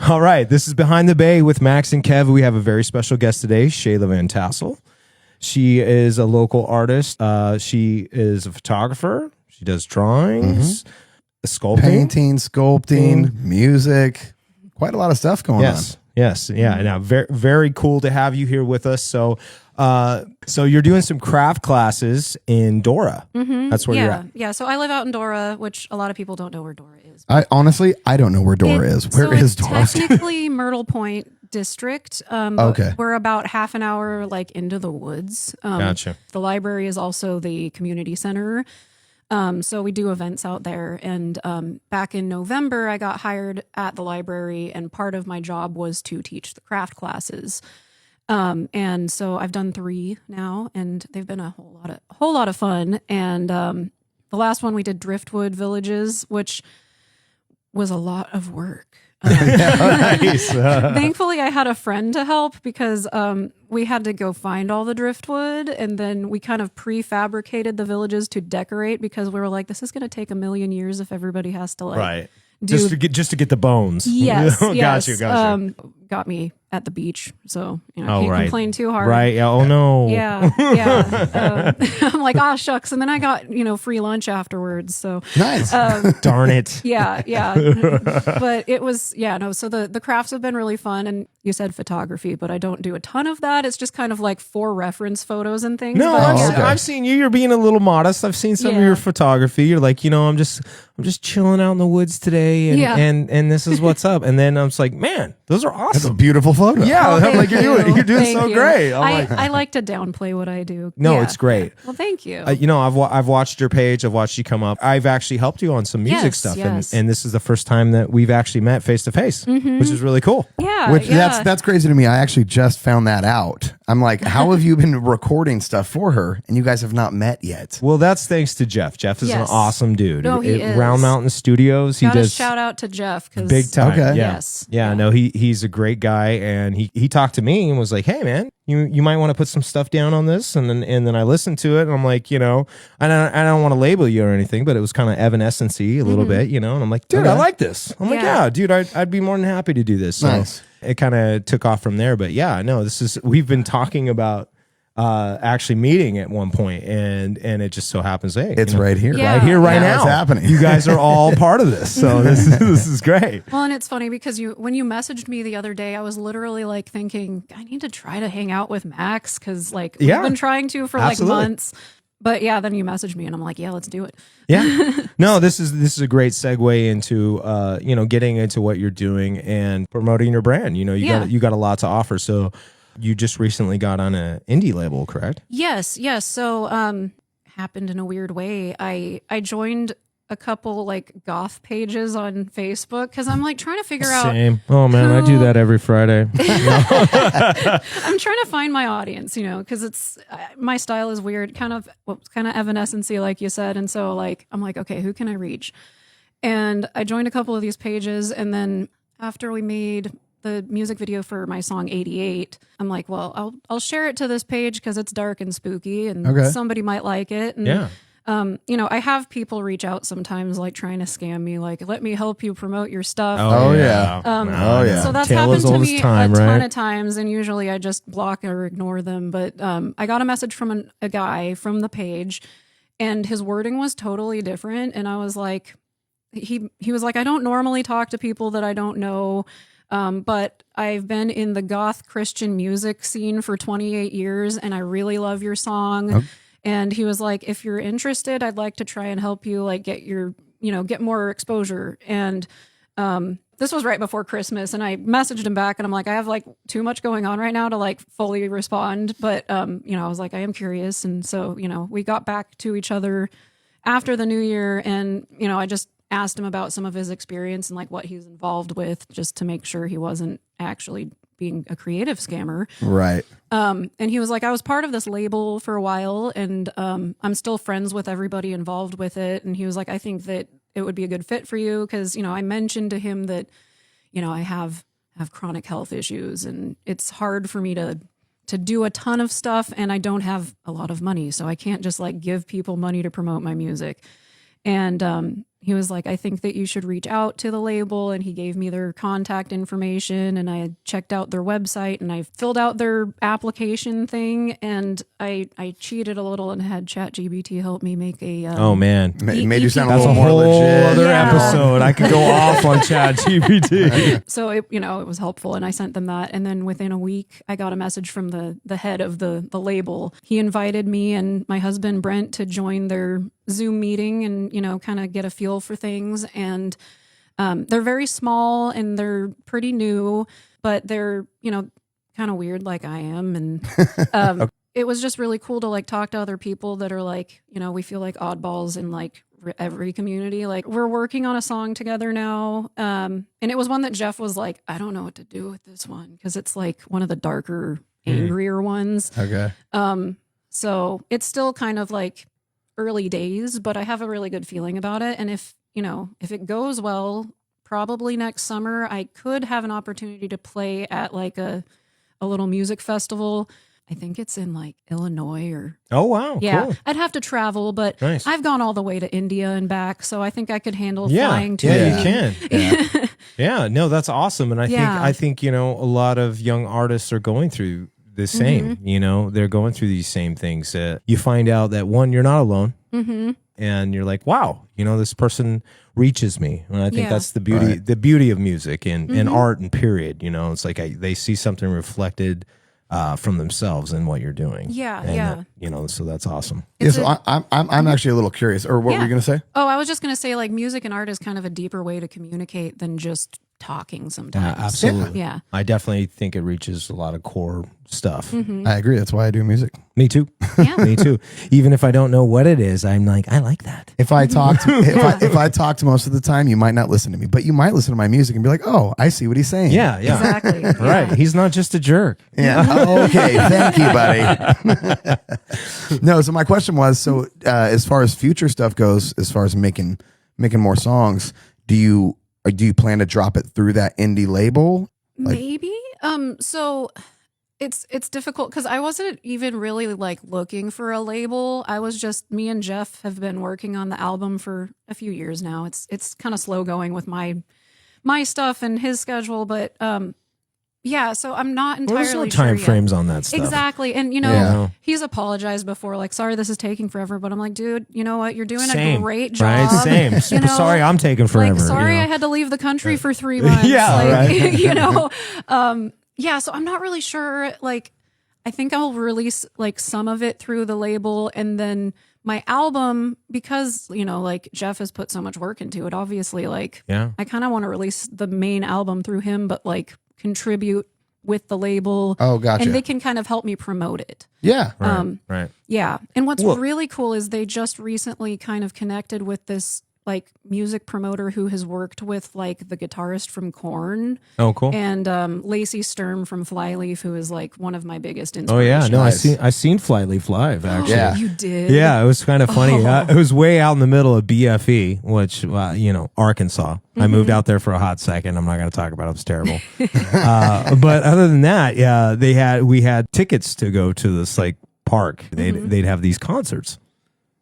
All right, this is Behind the Bay with Max and Kev. We have a very special guest today, Shayla Van Tassel. She is a local artist. She is a photographer. She does drawings, sculpting. Painting, sculpting, music. Quite a lot of stuff going on. Yes. Yeah. Now, very, very cool to have you here with us. So you're doing some craft classes in Dora. That's where you're at. Yeah. So I live out in Dora, which a lot of people don't know where Dora is. I don't know where Dora is. Where is Dora? It's technically Myrtle Point district. Okay. We're about half an hour into the woods. Gotcha. The library is also the community center. So we do events out there. And back in November, I got hired at the library, and part of my job was to teach the craft classes. And so I've done 3 now, and they've been a whole lot of fun. And the last one we did Driftwood Villages, which was a lot of work. Nice. Thankfully, I had a friend to help because we had to go find all the driftwood, and then we kind of prefabricated the villages to decorate because we were like, this is going to take a million years if everybody has to right. Just to get the bones. Yes. Gotcha. Got me at the beach, so I can't complain too hard. Right. Oh no. Yeah. I'm like, shucks, and then I got free lunch afterwards. So Nice. Darn it. Yeah. But it was So the crafts have been really fun, and you said photography, but I don't do a ton of that. It's just kind of like for reference photos and things. No, I've seen you. You're being a little modest. I've seen some of your photography. You're like, I'm just chilling out in the woods today, and this is what's up. And then I'm just like, man, those are awesome. That's a beautiful photo. Yeah, I'm like, you're doing Thank so you. great. I like to downplay what I do. No, it's great. Well, thank you. I've watched your page. I've watched you come up. I've actually helped you on some music stuff, and this is the first time that we've actually met face to face, which is really cool. Yeah, that's crazy to me. I actually just found that out. I'm like, how have you been recording stuff for her, and you guys have not met yet? Well, that's thanks to Jeff. Jeff is an awesome dude. No, he is. Round Mountain Studios. He does shout out to Jeff because big time. Okay. Yes. Yeah. No, he's a great guy, and he talked to me and was like, hey man, you might want to put some stuff down on this, and then I listened to it, and I'm like, I don't want to label you or anything, but it was kind of evanescence-y a little bit, and I'm like, dude, I like this. I'm like, yeah, dude, I'd be more than happy to do this. So nice. It kind of took off from there, but yeah, no, we've been talking about actually meeting at one point, and it just so happens, hey, it's right here, right now. It's happening. You guys are all part of this, so this is great. Well, and it's funny because when you messaged me the other day, I was literally like thinking, I need to try to hang out with Max because we've been trying to for months. But then you messaged me, and I'm like, yeah, let's do it. Yeah. No, this is a great segue into getting into what you're doing and promoting your brand. You got a lot to offer. So you just recently got on an indie label, correct? Yes. So happened in a weird way. I joined a couple goth pages on Facebook because I'm trying to figure out. Same. Oh man, I do that every Friday. I'm trying to find my audience, because it's my style is weird, kind of evanescence-y, like you said, and so I'm like, okay, who can I reach? And I joined a couple of these pages, and then after we made the music video for my song 88, I'm like, well, I'll share it to this page because it's dark and spooky, and somebody might like it. And I have people reach out sometimes, trying to scam me, let me help you promote your stuff. So that's happened to me a ton of times, and usually I just block or ignore them. But I got a message from a guy from the page, and his wording was totally different. And I was like, he was like, I don't normally talk to people that I don't know. But I've been in the goth Christian music scene for 28 years, and I really love your song. Okay. And he was like, if you're interested, I'd like to try and help you get more exposure. And this was right before Christmas, and I messaged him back, and I'm like, I have too much going on right now to fully respond. But I was like, I am curious. And so, we got back to each other after the new year, and I just asked him about some of his experience and what he's involved with, just to make sure he wasn't actually being a creative scammer. Right. And he was like, I was part of this label for a while, and I'm still friends with everybody involved with it. And he was like, I think that it would be a good fit for you because, I mentioned to him that, I have chronic health issues, and it's hard for me to do a ton of stuff, and I don't have a lot of money, so I can't just give people money to promote my music. And he was like, I think that you should reach out to the label. And he gave me their contact information, and I had checked out their website, and I filled out their application thing, and I cheated a little and had ChatGPT help me make a Oh man, Made you sound a that's little a more whole legit. other Yeah. episode. I could go off on ChatGPT. So it was helpful, and I sent them that. And then within a week, I got a message from the head of the label. He invited me and my husband Brent to join their Zoom meeting and kind of get a feel for things. And they're very small and they're pretty new, but they're kind of weird like I am. And it was just really cool to like talk to other people that are like, we feel like oddballs in like every community. Like we're working on a song together now. And it was one that Jeff was like, I don't know what to do with this one, because it's like one of the darker, angrier ones. Okay. So it's still kind of like early days, but I have a really good feeling about it. And if it goes well, probably next summer, I could have an opportunity to play at like a little music festival. I think it's in like Illinois or. Oh wow, Yeah, cool. I'd have to travel, but Nice. I've gone all the way to India and back, so I think I could handle Yeah, flying to. yeah, you can. Yeah. Yeah, no, that's awesome, and Yeah. I think a lot of young artists are going through the same. They're going through these same things. You find out that one, you're not alone, and you're like, wow, this person reaches me, and I think Yeah. that's the beauty of music and art and period. It's like they see something reflected from themselves in what you're doing. Yeah, and yeah. so that's awesome. Yeah, so I'm actually a little curious. Or what were you going to say? Oh, I was just going to say, like, music and art is kind of a deeper way to communicate than just talking sometimes. Absolutely. Yeah. I definitely think it reaches a lot of core stuff. I agree. That's why I do music. Me too. Yeah. Me too. Even if I don't know what it is, I'm like, I like that. If I talked, if I talked most of the time, you might not listen to me, but you might listen to my music and be like, "Oh, I see what he's saying." Yeah, yeah. Exactly. Right. Yeah. He's not just a jerk. Yeah. Okay. Thank you, buddy. No. So my question was: so as far as future stuff goes, as far as making more songs, do you plan to drop it through that indie label? Maybe. So it's difficult because I wasn't even really like looking for a label. I was just, me and Jeff have been working on the album for a few years now. It's kind of slow going with my stuff and his schedule, but yeah, so I'm not entirely There's no sure time yet. frames on that stuff. Exactly. And Yeah. he's apologized before, like, sorry this is taking forever, but I'm like, dude, you know what? You're doing Same, a great job. right? Same. You know, Sorry, I'm taking forever. like, sorry you know? I had to leave the country for 3 months. Yeah, like, right. yeah, so I'm not really sure. Like, I think I'll release like some of it through the label, and then my album, because, like Jeff has put so much work into it, obviously, like, Yeah. I kind of want to release the main album through him, but like contribute with the label. Oh, gotcha. And they can kind of help me promote it. Yeah. Right. Right. Yeah. And what's Well- really cool is they just recently kind of connected with this like music promoter who has worked with like the guitarist from Korn Oh, cool. and Lacey Sturm from Flyleaf, who is like one of my biggest Oh inspirations. yeah, no, Nice. I seen Flyleaf live actually. Yeah. You did? Yeah, it was kind of funny. Oh. It was way out in the middle of BFE, which Arkansas. I moved Mm-hmm. out there for a hot second. I'm not going to talk about it. It was terrible. But other than that, yeah, we had tickets to go to this like park. Mm-hmm. They'd have these concerts,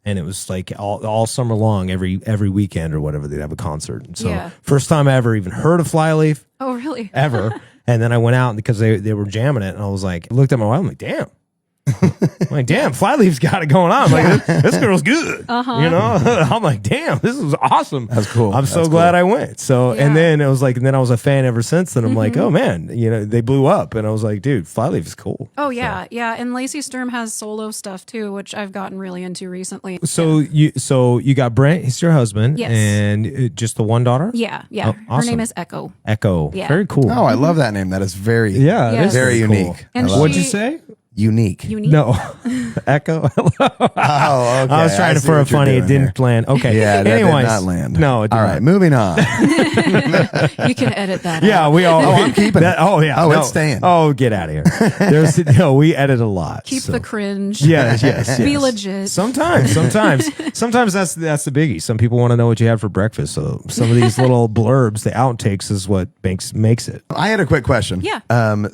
and it was like all summer long, every weekend or whatever, they'd have a concert. And so Yeah. first time I ever even heard of Flyleaf Oh, really? ever. And then I went out because they were jamming it, and I was like, looked at my wife, I'm like, damn. I'm like, damn, Flyleaf's got it going on. I'm like, this girl's good. I'm like, damn, this is awesome. That's cool. I'm so That's glad cool. I went. So, Yeah. and then it was like, and then I was a fan ever since. And I'm like, oh man, they blew up. And I was like, dude, Flyleaf is cool. Oh, yeah. Yeah. And Lacey Sturm has solo stuff too, which I've gotten really into recently. So you got Brent, he's your husband, Yes. and just the one daughter? Yeah. Yeah. Oh, Her awesome. name is Echo. Echo. Yeah. Very cool. Oh, I love that name. That is very yeah, Yeah. it is very pretty cool. unique. And I love What'd you she- say? unique. Unique. No. Echo. Oh, okay. I was trying to see for a what you're funny. It doing didn't there. land. Okay. Yeah, that Anyways, did not land. No, it did All not. right, moving on. You can edit that Yeah, out. we all. Oh, I'm keeping that. it. Oh yeah. Oh, no. it's staying. Oh, get out of here. We edit a lot. Keep so. the cringe. Yes. Be legit. Sometimes that's the biggie. Some people want to know what you had for breakfast. So some of these little blurbs, the outtakes, is what makes it. I had a quick question. Yeah.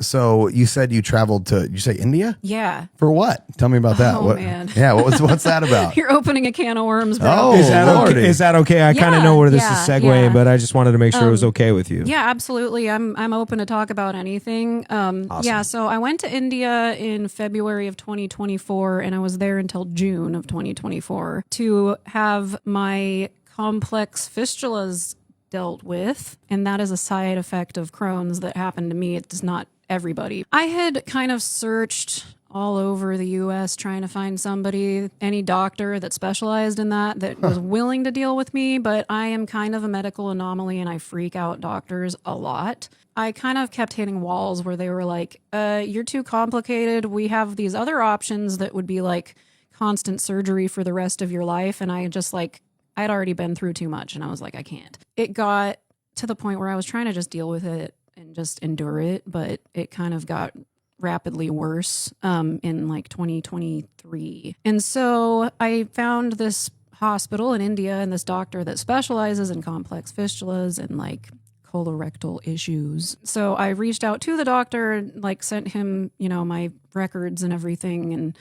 So you said you traveled to, you say India? Yeah. For what? Tell me about about that. Oh, man. Yeah, what's that about? You're opening a can of worms, bro. Oh, Is that Lordy. okay? Is that okay? I kind of Yeah, know where this yeah, is segueing, yeah. but I just wanted to make sure it was okay with you. Yeah, absolutely. I'm open to talk about anything. Yeah, so I went to India in February of 2024, and I was there until June of 2024 to have my complex fistulas dealt with, and that is a side effect of Crohn's that happened to me. It does not everybody. I had kind of searched all over the US trying to find somebody, any doctor that specialized in that was willing to deal with me, but I am kind of a medical anomaly and I freak out doctors a lot. I kind of kept hitting walls where they were like, you're too complicated. We have these other options that would be like constant surgery for the rest of your life. And I just like, I'd already been through too much and I was like, I can't. It got to the point where I was trying to just deal with it and just endure it, but it kind of got rapidly worse in like 2023. And so I found this hospital in India and this doctor that specializes in complex fistulas and like colorectal issues. So I reached out to the doctor, like sent him, my records and everything. And,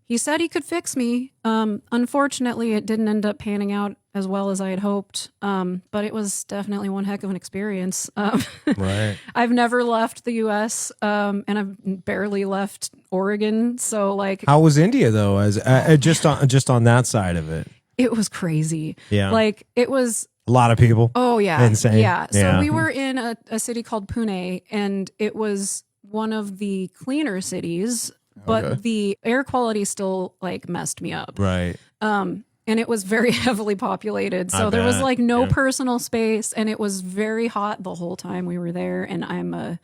he said he could fix me. Unfortunately, it didn't end up panning out as well as I had hoped. But it was definitely one heck of an experience. Right. I've never left the U.S. And I've barely left Oregon. So like, How was India though? As just on that side of it, it was crazy. Yeah. Like it was. a lot of people. Oh yeah. Insane. Yeah. So Yeah. we were in a city called Pune, and it was one of the cleaner cities, but Okay. the air quality still like messed me up. Right. And it was very heavily populated. So I there was bet. like no Yeah. personal space, and it was very hot the whole time we were there. And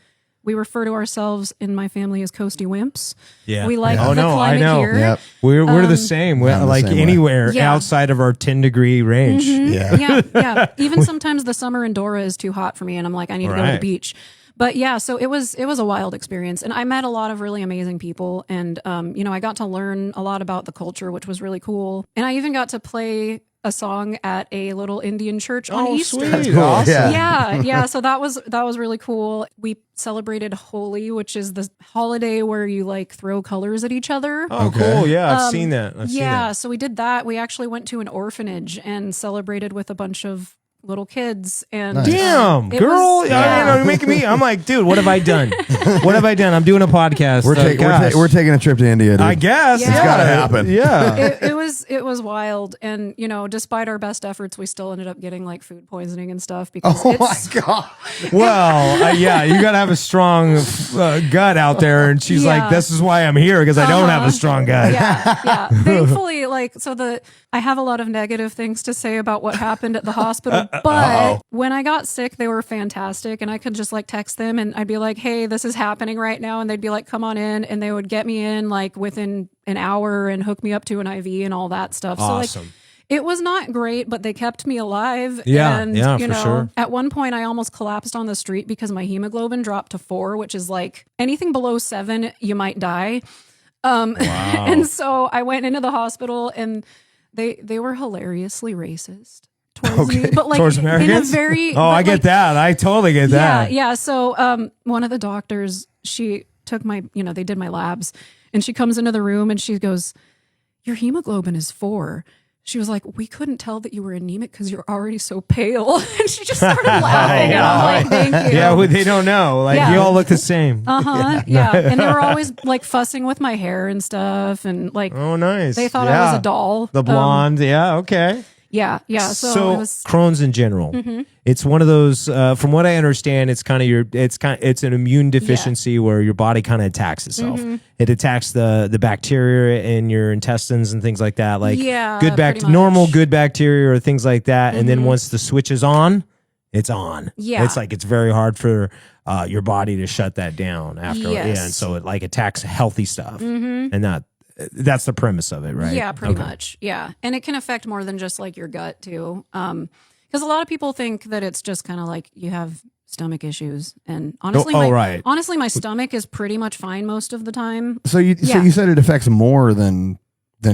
we refer to ourselves in my family as coasty wimps. Yeah. We like Oh the no, I climate know. here. Yep. We're the same. We're, I'm the like same way. anywhere Yeah. outside of our 10-degree range. Yeah. Yeah. Even sometimes the summer in Dora is too hot for me, and I'm like, I need to go to the Right. beach. But yeah, so it was a wild experience, and I met a lot of really amazing people, and I got to learn a lot about the culture, which was really cool. And I even got to play a song at a little Indian church on Easter. Sweet. That's cool. Awesome. Yeah. Yeah. So that was really cool. We celebrated Holi, which is the holiday where you like throw colors at each other. Oh, Okay. cool. Yeah, I've seen that. I've seen Yeah, that. so we did that. We actually went to an orphanage and celebrated with a bunch of little kids. And Nice. Damn, it girl. was- You're making me. I'm like, dude, what have I done? What have I done? I'm doing a podcast. We're taking a trip to India, dude. I guess. Yeah. It's gotta happen. Yeah. it was wild, and despite our best efforts, we still ended up getting like food poisoning and stuff because Oh my it's, god. Well, yeah, you got to have a strong gut out there. And she's Yeah. like, this is why I'm here, because I don't have a strong gut. yeah. Thankfully, I have a lot of negative things to say about what happened at the hospital, but when I got sick, they were fantastic, and I could just like text them, and I'd be like, "Hey, this is happening right now," and they'd be like, "Come on in," and they would get me in like within an hour and hook me up to an IV and all that stuff. So like, Awesome. it was not great, but they kept me alive. Yeah, and yeah, you for know, sure. at one point I almost collapsed on the street because my hemoglobin dropped to 4, which is like anything below 7, you might die. And so I went into the hospital, and they were hilariously racist towards me, but like Towards in a Americans? very Oh, I get that. I totally get that. yeah. So one of the doctors, she took my, they did my labs, and she comes into the room and she goes, "Your hemoglobin is 4." She was like, "We couldn't tell that you were anemic because you're already so pale." And she just started laughing. And I'm like, "Thank you." Yeah, well, they don't know. Like, Yeah. you all look the same. Yeah. And they were always like fussing with my hair and stuff. And like, Oh, nice. they thought Yeah. I was a doll. The blonde. Yeah, okay. Yeah. So, it was, Crohn's in general, it's one of those. From what I understand, it's kind of it's an immune deficiency where your body kind of attacks itself. It attacks the bacteria in your intestines and things like that. Like Yeah, good pretty normal much. good bacteria or things like that. And then once the switch is on, it's on. Yeah. It's like it's very hard for your body to shut that down after. Yes. Yeah, and so it like attacks healthy stuff, and that's the premise of it, right? Yeah, pretty Okay. much. Yeah. And it can affect more than just like your gut too. Because a lot of people think that it's just kind of like you have stomach issues. And honestly, right. honestly, my stomach is pretty much fine most of the time. So you Yeah. said it affects more than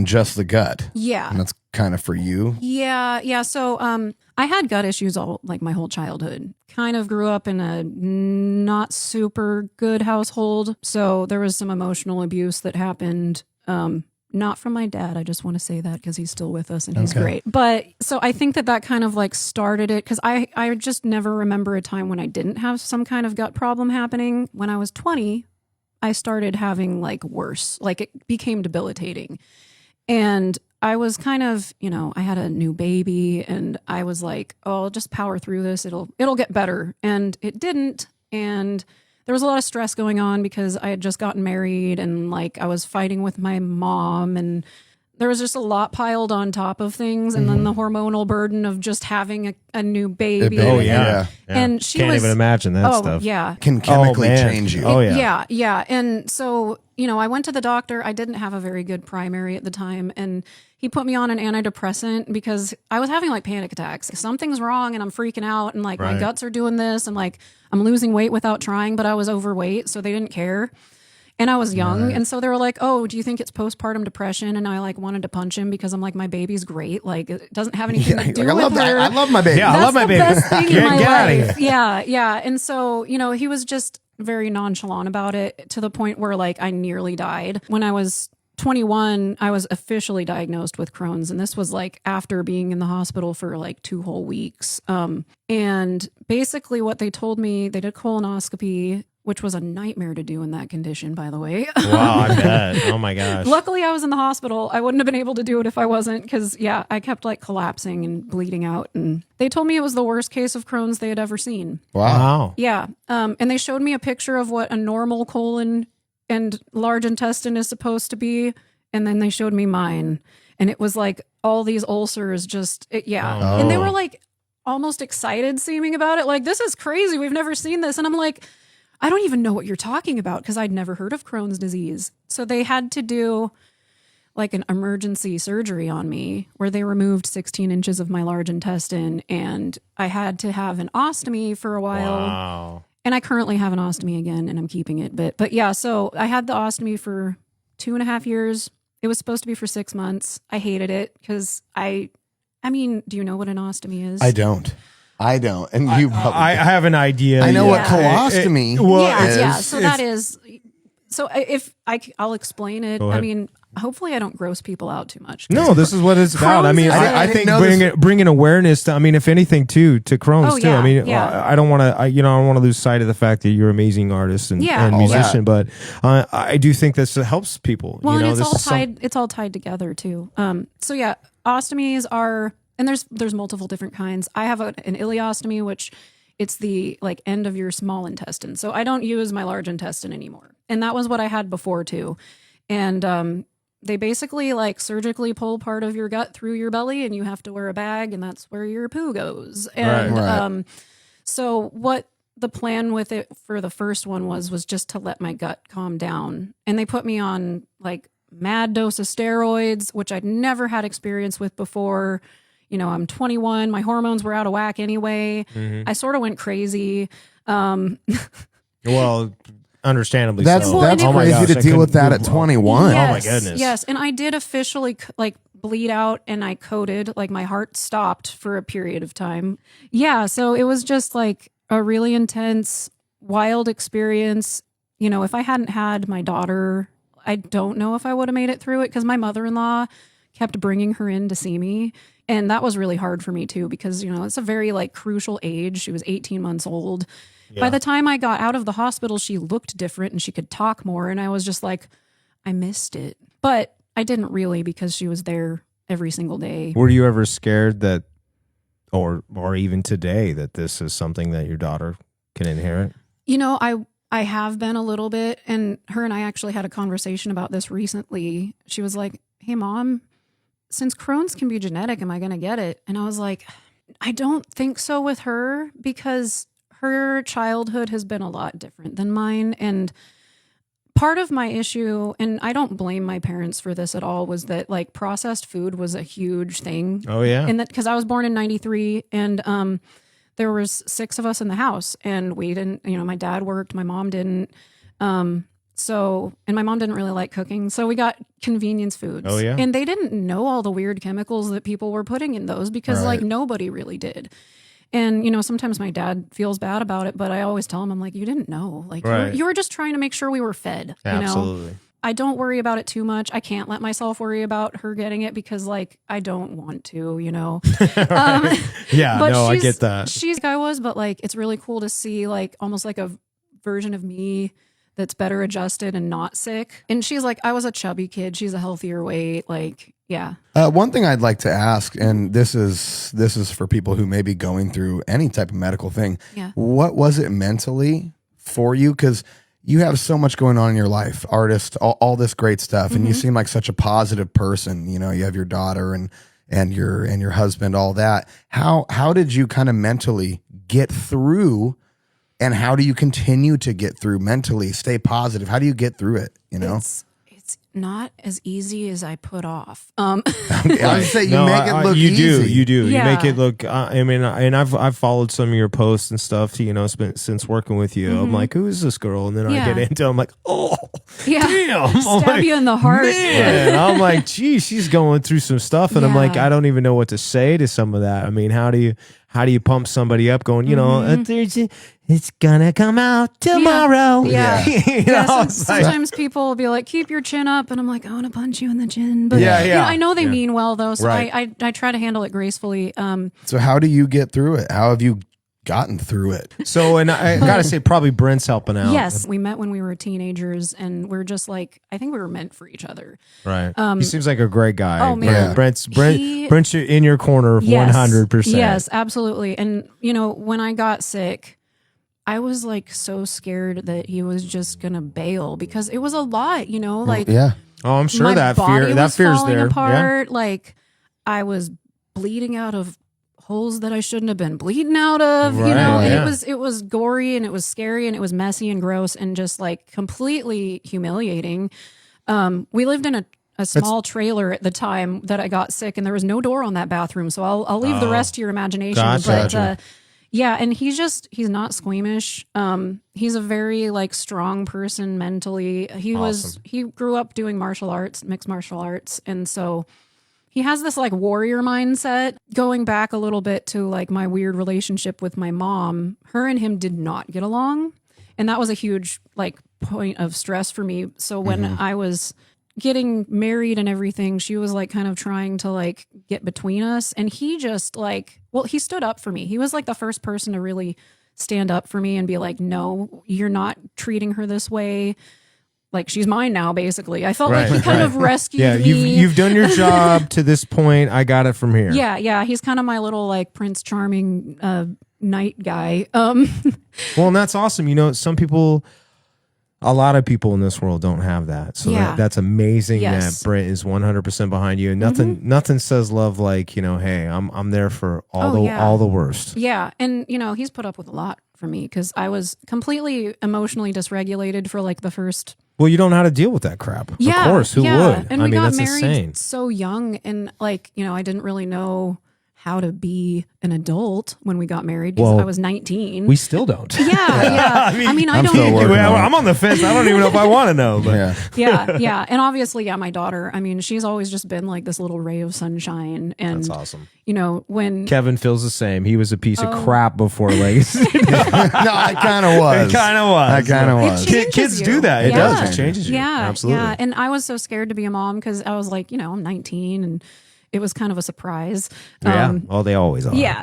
just the gut. Yeah. And that's kind of for you. Yeah. So I had gut issues all like my whole childhood. Kind of grew up in a not super good household. So there was some emotional abuse that happened. Not from my dad. I just want to say that because he's still with us and he's great. But so I think that kind of like started it because I just never remember a time when I didn't have some kind of gut problem happening. When I was 20, I started having like worse, like it became debilitating. And I was kind of, I had a new baby and I was like, oh, I'll just power through this. It'll get better. And it didn't. And there was a lot of stress going on because I had just gotten married and like I was fighting with my mom and there was just a lot piled on top of things. And then the hormonal burden of just having a new baby. Oh, yeah. And she Can't even imagine that stuff. Yeah. Can chemically change you. Oh, yeah. Yeah. And so, I went to the doctor. I didn't have a very good primary at the time. And he put me on an antidepressant because I was having like panic attacks. Something's wrong and I'm freaking out and like my guts are doing this and like I'm losing weight without trying, but I was overweight. So they didn't care. And I was young. And so they were like, oh, do you think it's postpartum depression? And I like wanted to punch him because I'm like, my baby's great. Like it doesn't have anything to do with her. I love my baby. Yeah, I love my baby. That's the best thing in my Get outta life. here. Yeah. And so, he was just very nonchalant about it to the point where like I nearly died. When I was 21, I was officially diagnosed with Crohn's. And this was like after being in the hospital for like 2 whole weeks. And basically what they told me, they did colonoscopy, which was a nightmare to do in that condition, by the way. Wow, I bet. Oh my gosh. Luckily, I was in the hospital. I wouldn't have been able to do it if I wasn't because, I kept like collapsing and bleeding out. And they told me it was the worst case of Crohn's they had ever seen. Wow. Yeah. And they showed me a picture of what a normal colon and large intestine is supposed to be. And then they showed me mine. And it was like all these ulcers And they were like almost excited seeming about it. Like, this is crazy. We've never seen this. And I'm like, I don't even know what you're talking about because I'd never heard of Crohn's disease. So they had to do like an emergency surgery on me where they removed 16 inches of my large intestine and I had to have an ostomy for a while. Wow. And I currently have an ostomy again and I'm keeping it. But yeah, so I had the ostomy for 2.5 years. It was supposed to be for 6 months. I hated it because I mean, do you know what an ostomy is? I don't. And you probably I have an idea. I know what Yeah. colostomy is. Yeah. So that is. So if I'll explain it. Go ahead. I mean, hopefully I don't gross people out too much. No, this is what it's about. I mean, Crohn's is I a- think I didn't know bringing awareness to, if anything, to Crohn's Oh, too. yeah, I mean, yeah. I don't want to, I don't want to lose sight of the fact that you're an amazing artist and Yeah. All musician, but I do think this helps people. Well, and this it's all is tied. It's all tied together too. So yeah, ostomies are, and there's multiple different kinds. I have an ileostomy, which it's the like end of your small intestine. So I don't use my large intestine anymore, and that was what I had before too. And they basically like surgically pull part of your gut through your belly, and you have to wear a bag, and that's where your poo goes. And Right. So what the plan with it for the first one was just to let my gut calm down. And they put me on like mad dose of steroids, which I'd never had experience with before. I'm 21. My hormones were out of whack anyway. I sort of went crazy. Well, understandably That's so. that's Oh my crazy gosh, to I deal with couldn't that do at well. 21. Yes, Oh my goodness. Yes, and I did officially like bleed out and I coded, like my heart stopped for a period of time. Yeah, so it was just like a really intense, wild experience. If I hadn't had my daughter, I don't know if I would have made it through it because my mother-in-law kept bringing her in to see me. And that was really hard for me too because, it's a very like crucial age. She was 18 months old. Yeah. By the time I got out of the hospital, she looked different and she could talk more. And I was just like, I missed it. But I didn't really because she was there every single day. Were you ever scared that, or even today, that this is something that your daughter can inherit? I have been a little bit, and her and I actually had a conversation about this recently. She was like, hey, Mom, since Crohn's can be genetic, am I going to get it? And I was like, I don't think so with her because her childhood has been a lot different than mine. And part of my issue, and I don't blame my parents for this at all, was that like processed food was a huge thing. Oh, yeah. And that because I was born in 93 and there was 6 of us in the house and we didn't, my dad worked, my mom didn't. And my mom didn't really like cooking. So we got convenience foods. Oh, yeah. And they didn't know all the weird chemicals that people were putting in those because like nobody really did. And, sometimes my dad feels bad about it, but I always tell him, I'm like, you didn't know. Like, Right. you were just trying to make sure we were fed. Absolutely. I don't worry about it too much. I can't let myself worry about her getting it because like I don't want to, you know. Yeah, But no, I she's- get that. She's like I was, but like it's really cool to see like almost like a version of me that's better adjusted and not sick. And she's like, I was a chubby kid. She's a healthier weight. Like, yeah. One thing I'd like to ask, and this is for people who may be going through any type of medical thing. Yeah. What was it mentally for you? Because you have so much going on in your life, artist, all this great stuff, and you seem like such a positive person. You know, you have your daughter and your husband, all that. How did you kind of mentally get through? And how do you continue to get through mentally? Stay positive. How do you get through it? You know, It's not as easy as I put off. I would say you No, make it look you easy. You do. Yeah. You make it look. I mean, and I've followed some of your posts and stuff. You know, since working with you, I'm like, who is this girl? And then I Yeah. get into, I'm like, oh, Yeah. damn, I'm Stab like, you in the heart. man. I'm like, gee, she's going through some stuff, and I'm like, Yeah. I don't even know what to say to some of that. I mean, how do you pump somebody up? Going, you know, it's gonna come out tomorrow. Yeah. You Yeah, know, it's like- sometimes people will be like, keep your chin up. And I'm like, I want to punch you in the chin. But Yeah, you know, yeah. I know they mean well, though. So Right. I try to handle it gracefully. So how do you get through it? How have you gotten through it? So, and I gotta say, probably Brent's helping out. Yes, we met when we were teenagers and we're just like, I think we were meant for each other. Right. He seems like a great guy. Oh, man. Yeah. Brent's He- in your corner 100%. Yes, absolutely. And, you know, when I got sick, I was like so scared that he was just going to bail because it was a lot, you know, like Yeah. Oh, I'm sure my that body fear was fear's falling there. Yeah. apart. Like I was bleeding out of holes that I shouldn't have been bleeding out of. You Right, know, and yeah. it was gory and it was scary and it was messy and gross and just like completely humiliating. We lived in a small trailer at the time that I got sick, and there was no door on that bathroom. So I'll leave the rest to your imagination. Gotcha. But yeah, and he's not squeamish. He's a very like strong person mentally. He grew up doing martial arts, mixed martial arts, and so he has this like warrior mindset. Going back a little bit to like my weird relationship with my mom, her and him did not get along, and that was a huge like point of stress for me. So when I was getting married and everything, she was like kind of trying to like get between us, and he just like, well, he stood up for me. He was like the first person to really stand up for me and be like, no, you're not treating her this way. Like she's mine now, basically. I felt like he kind of rescued Yeah, me. you've done your job to this point. I got it from here. Yeah. He's kind of my little like Prince Charming knight guy. Well, and that's awesome. You know, a lot of people in this world don't have that. So Yeah. that's amazing Yes. that Brent is 100% behind you. And nothing says love like, you know, hey, I'm there for all the worst. Yeah. And, you know, he's put up with a lot for me because I was completely emotionally dysregulated for like the first. Well, you don't know how to deal with that crap. Yeah. Of course, who would? And I we mean, got that's married insane. so young. And like, you know, I didn't really know how to be an adult when we got married because Well, I was 19. We still don't. yeah. I mean, I I'm don't. still working Well, on it. I'm on the fence. I don't even know if I want to know. But Yeah. Yeah. And obviously, yeah, my daughter, I mean, she's always just been like this little ray of sunshine. And, that's awesome. you know, when. Kevin feels the same. He was a piece Oh. of crap before Legacy. No, I kind of was. It kind of was. I kind of It was. changes Kids you. do that. It Yeah. does. It changes you. Yeah, Absolutely. yeah. And I was so scared to be a mom because I was like, you know, I'm 19 and it was kind of a surprise. Yeah. Oh, they always are. Yeah.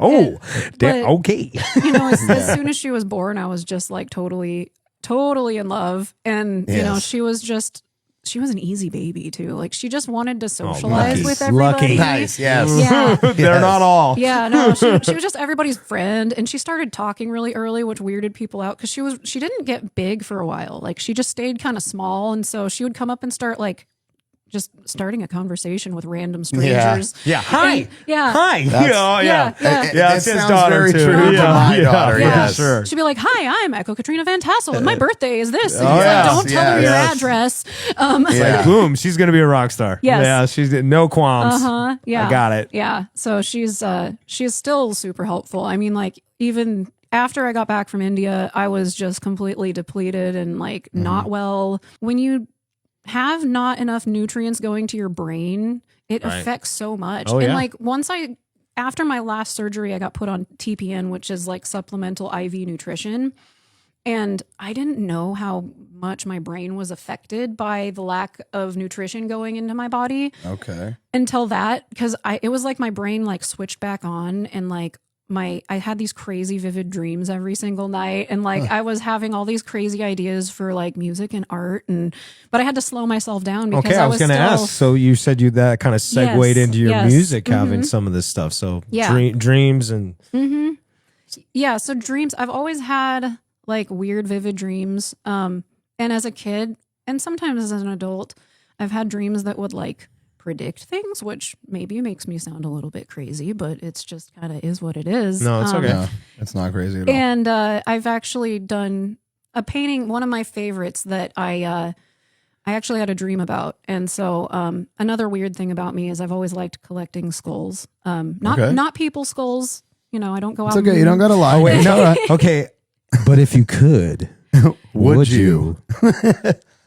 Oh, but- okay. You know, as soon as she was born, I was just like totally in love. And, you know, Yes. she was an easy baby too. Like she just wanted to lucky. socialize with everybody. Lucky. Nice. Yes. Yeah. They're not all. Yeah, no, she was just everybody's friend, and she started talking really early, which weirded people out because she didn't get big for a while. Like she just stayed kind of small, and so she would come up and start like just starting a conversation with random strangers. Yeah. Hi. And- yeah. Hi. Yeah. Yeah. Yeah. Yeah, It it's his sounds daughter very too. true to Yeah. my Yeah. daughter. Yeah. Yes. Sure. She'd be like, "Hi, I'm Echo Katrina Van Tassel, and my birthday is this." And Oh, he's yeah. like, "Don't tell her your Yes. address." Yeah. Boom. She's gonna be a rock star. Yes. Yeah. She's no qualms. Yeah. I got it. Yeah. So she's still super helpful. I mean, like even after I got back from India, I was just completely depleted and like not well. When you have not enough nutrients going to your brain, it Right. affects so much. Oh, and yeah. like after my last surgery, I got put on TPN, which is like supplemental IV nutrition. And I didn't know how much my brain was affected by the lack of nutrition going into my body Okay. until that, because it was like my brain like switched back on, and like I had these crazy vivid dreams every single night, and like I was having all these crazy ideas for like music and art, but I had to slow myself down because Okay, I was going to still, ask. So you said you that kind of segued Yes, into your yes. music, having some of this stuff. So dreams and Yeah, so dreams, I've always had like weird, vivid dreams. And as a kid, and sometimes as an adult, I've had dreams that would like predict things, which maybe makes me sound a little bit crazy, but it's just kind of is what it is. No, it's okay. Yeah, it's not crazy at all. And I've actually done a painting, one of my favorites that I actually had a dream about. And so another weird thing about me is I've always liked collecting skulls. Not people's skulls. You know, I don't go out. It's okay. You don't got to lie. Oh, wait, It's all right. okay. But if you could, Would you?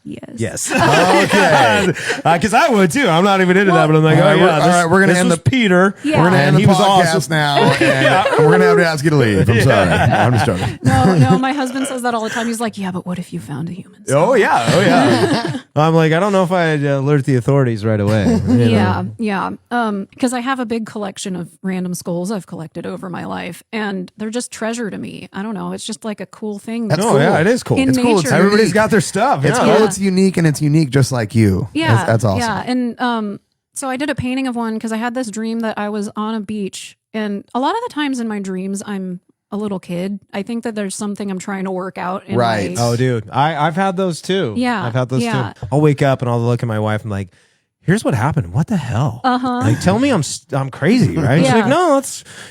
Yes. Yes. Okay. Because I would too. I'm not even into that, but I'm like, All right, oh yeah. all right, we're gonna this end was the- Peter. Yeah. We're going to And end the he was podcast awesome. now, and we're going to have to ask you to leave. I'm sorry. I'm just joking. No, my husband says that all the time. He's like, yeah, but what if you found a human skull? Oh yeah. Oh yeah. I'm like, I don't know if I'd alert the authorities right away. you know. Yeah. Because I have a big collection of random skulls I've collected over my life, and they're just treasure to me. I don't know. It's just like a cool thing. That's No, cool. yeah, it is cool. In It's cool. It's nature. Everybody's unique. got their stuff. It's yeah. cool. It's unique, and it's unique just like you. Yeah. That's awesome. Yeah. And so I did a painting of one because I had this dream that I was on a beach. And a lot of the times in my dreams, I'm a little kid. I think that there's something I'm trying to work out. In Right. my- Oh, dude, I've had those too. Yeah, I've had those yeah. too. I'll wake up and I'll look at my wife and like, here's what happened. What the hell? Like, tell me I'm crazy, right? She's Yeah. like, no,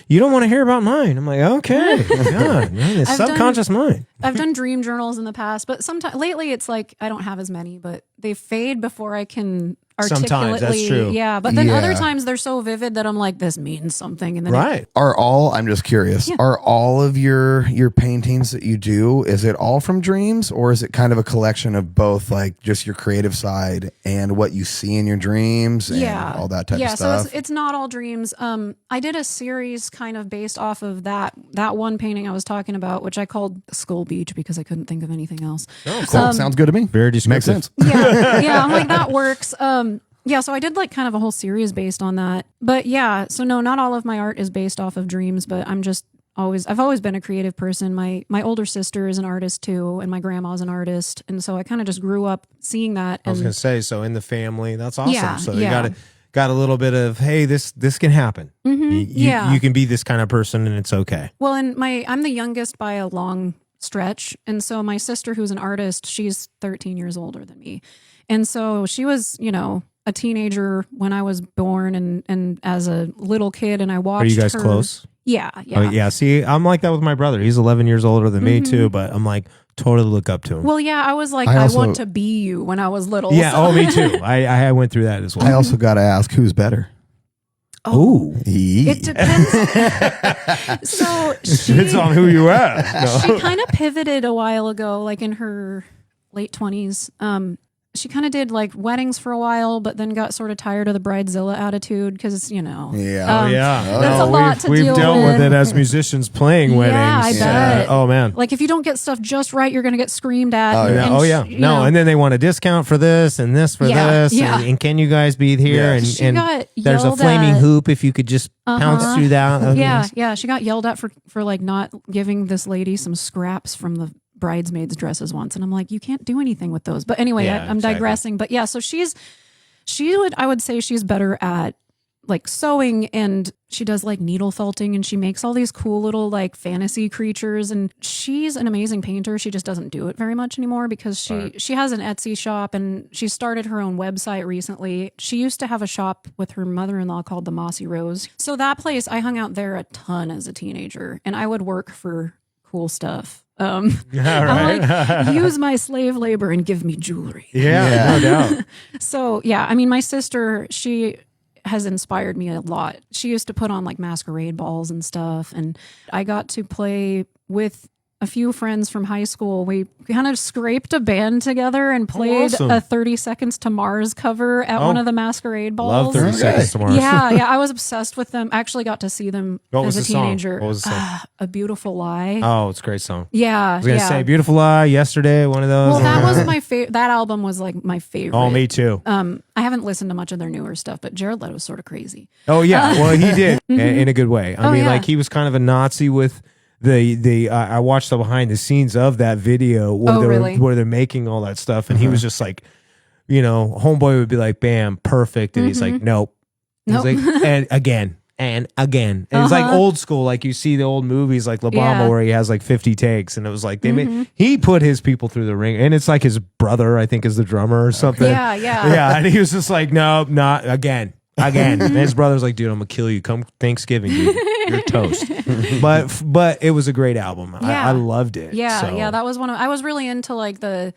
you don't want to hear about mine. I'm like, okay, God, man, it's I've subconscious mind. I've done dream journals in the past, but sometimes lately it's like I don't have as many, but they fade before I can articulately. Sometimes, that's true. Yeah, but then Yeah. other times they're so vivid that I'm like, this means something, and then Right. I'm just curious, are all of your paintings that you do, is it all from dreams, or is it kind of a collection of both, like just your creative side and what you see in your dreams and all that type of stuff? So it's not all dreams. I did a series kind of based off of that one painting I was talking about, which I called Skull Beach because I couldn't think of anything else. Oh, cool. Sounds good to me. Very Makes descriptive. sense. Yeah, I'm like, that works. Yeah, so I did like kind of a whole series based on that. But yeah, so no, not all of my art is based off of dreams, but I've always been a creative person. My older sister is an artist too, and my grandma's an artist. And so I kind of just grew up seeing that. I was And gonna say, so in the family, that's awesome. Yeah, So you yeah. got a little bit of, hey, this can happen. yeah. You can be this kind of person, and it's okay. Well, and I'm the youngest by a long stretch. And so my sister, who's an artist, she's 13 years older than me. And so she was, a teenager when I was born and as a little kid, and I watched Are you guys her. close? Yeah. Oh, yeah. See, I'm like that with my brother. He's 11 years older than me too, but I'm like totally look up to him. Well, yeah, I was like, I I also- want to be you when I was little. Yeah. so- Oh, me too. I went through that as well. I also got to ask, who's better? Oh, It depends. So depends on who you ask. No. she kind of pivoted a while ago, like in her late 20s. She kind of did like weddings for a while, but then got sort of tired of the bridezilla attitude because, Yeah. Oh, yeah. That's a lot to we've deal dealt with with. it as musicians playing weddings. I bet. Oh, man. Like if you don't get stuff just right, you're going to get screamed at. Oh, and- yeah. and Oh yeah, you no, know. and then they want a discount for this and this for Yeah, this, yeah. And can you guys be here? Yeah. She And got there's a yelled flaming at. hoop if you could just pounce through that. Oh, Yeah, yes. yeah. She got yelled at for like not giving this lady some scraps from the bridesmaids' dresses once, and I'm like, you can't do anything with those. But anyway, Yeah, I'm exactly. digressing. But yeah, so I would say she's better at like sewing, and she does like needle felting, and she makes all these cool little like fantasy creatures, and she's an amazing painter. She just doesn't do it very much anymore because she has an Etsy shop, and she started her own website recently. She used to have a shop with her mother-in-law called the Mossy Rose. So that place, I hung out there a ton as a teenager, and I would work for cool stuff. I'm like, use my slave labor and give me jewelry. Yeah, no doubt. So yeah, I mean, my sister, she has inspired me a lot. She used to put on like masquerade balls and stuff, and I got to play with a few friends from high school. We kind of scraped a band together and played awesome. a 30 Seconds to Mars cover at one of the masquerade balls. Love 30 Seconds to Mars. Yeah, I was obsessed with them. I actually got to see them What was as a the song? teenager. What was the song? A Beautiful Lie. Oh, it's a great song. Yeah, I was gonna say "Beautiful Lie" yesterday. One of those. Well, that was my favorite. That album was like my favorite. Oh, me too. I haven't listened to much of their newer stuff, but Jared Leto was sort of crazy. Oh yeah, well he did in a good way. I mean, yeah. like he was kind of a Nazi with the. I watched the behind the scenes of that video where really? where they're making all that stuff, and he was just like, homeboy would be like, "Bam, perfect," and he's like, "Nope," Nope. He's like, and again. And again, and it's like old school, like you see the old movies like La Bamba Yeah. where he has like 50 takes, and it was like he put his people through the ring, and it's like his brother, I think, is the drummer or something. Yeah. Yeah, and he was just like, no, not again. And his brother's like, dude, I'm gonna kill you. Come Thanksgiving, dude. You're toast. But it was a great album. Yeah. I loved it. Yeah, So- yeah. That was I was really into like the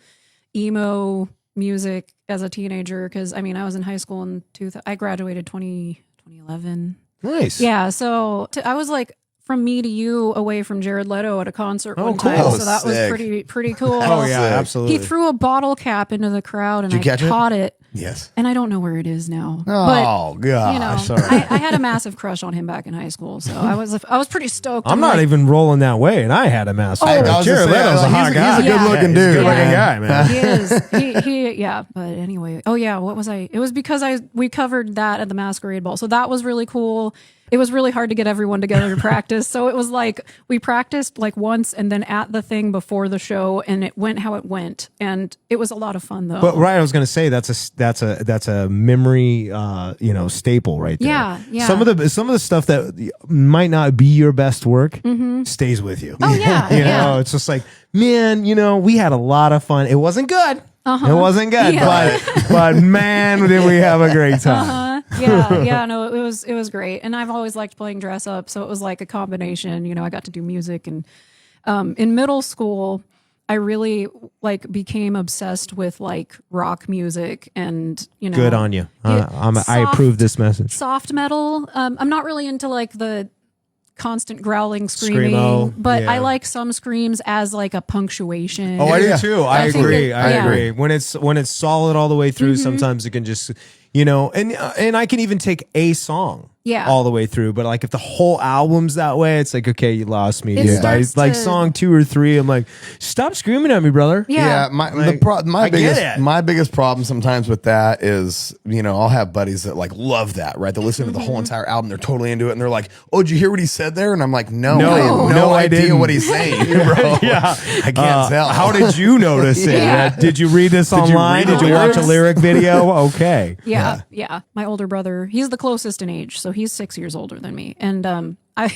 emo music as a teenager because I mean I was in high school in I graduated 2011. Nice. Yeah, so I was like from me to you away from Jared Leto at a concert one cool. time, Oh, so that was sick. pretty cool. Oh yeah, Sick. absolutely. He threw a bottle cap into the crowd and Did you I catch it? caught it, Yes. and I don't know where it is now. Oh gosh. You know, Sorry. I had a massive crush on him back in high school, so I was pretty stoked. I'm not even rolling that way, and I had a massive. I was Jared just saying, Leto's a hot he's guy. a good-looking He's a dude, good-looking man. guy, man. He is. He yeah. But anyway, oh yeah, what was I? It was because we covered that at the Masquerade Ball, so that was really cool. It was really hard to get everyone together to practice, so it was like we practiced like once and then at the thing before the show, and it went how it went, and it was a lot of fun though. But right, I was going to say that's a memory, staple right there. Yeah. Some of the stuff that might not be your best work stays with you. Oh yeah, You yeah. know, it's just like, man, we had a lot of fun. It wasn't good. It wasn't good, Yeah. but man, did we have a great time. Yeah, no, it was great, and I've always liked playing dress up, so it was like a combination. I got to do music, and in middle school, I really like became obsessed with like rock music, and Good on you. I soft- approve this message. soft metal. I'm not really into like the constant growling, screaming, Screamo, but yeah. I like some screams as like a punctuation. Oh, I do Yeah. too. I think agree. it- I yeah. agree. When it's solid all the way through, sometimes it can just, and I can even take a song Yeah. all the way through. But like if the whole album's that way, it's like, okay, you lost me. It dude. starts Like to- song 2 or 3, I'm like, stop screaming at me, brother. Yeah. my I get it. my biggest problem sometimes with that is I'll have buddies that like love that, right? They listen to the whole entire album, they're totally into it, and they're like, "Oh, did you hear what he said there?" And I'm like, "No, No, I have no, I idea didn't." what he's saying, bro. Yeah. I can't tell. How did you notice it? Yeah. Did you read this you online? read Did the you watch a lyrics? lyric video? Okay. Yeah. My older brother, he's the closest in age, so he's 6 years older than me. And I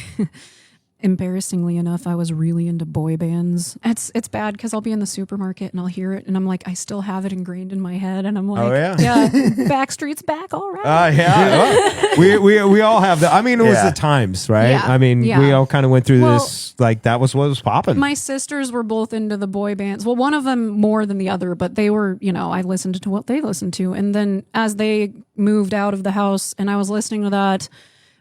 embarrassingly enough, I was really into boy bands. It's bad because I'll be in the supermarket and I'll hear it and I'm like, I still have it ingrained in my head, and I'm like, Oh, yeah? Backstreet's back, all right. Yeah. we all have that. I mean, it was Yeah. the times, right? Yeah. I mean, Yeah. we all kind of went through Well, this. Like that was what was popping. My sisters were both into the boy bands. Well, one of them more than the other, but they were, I listened to what they listened to. And then as they moved out of the house and I was listening to that,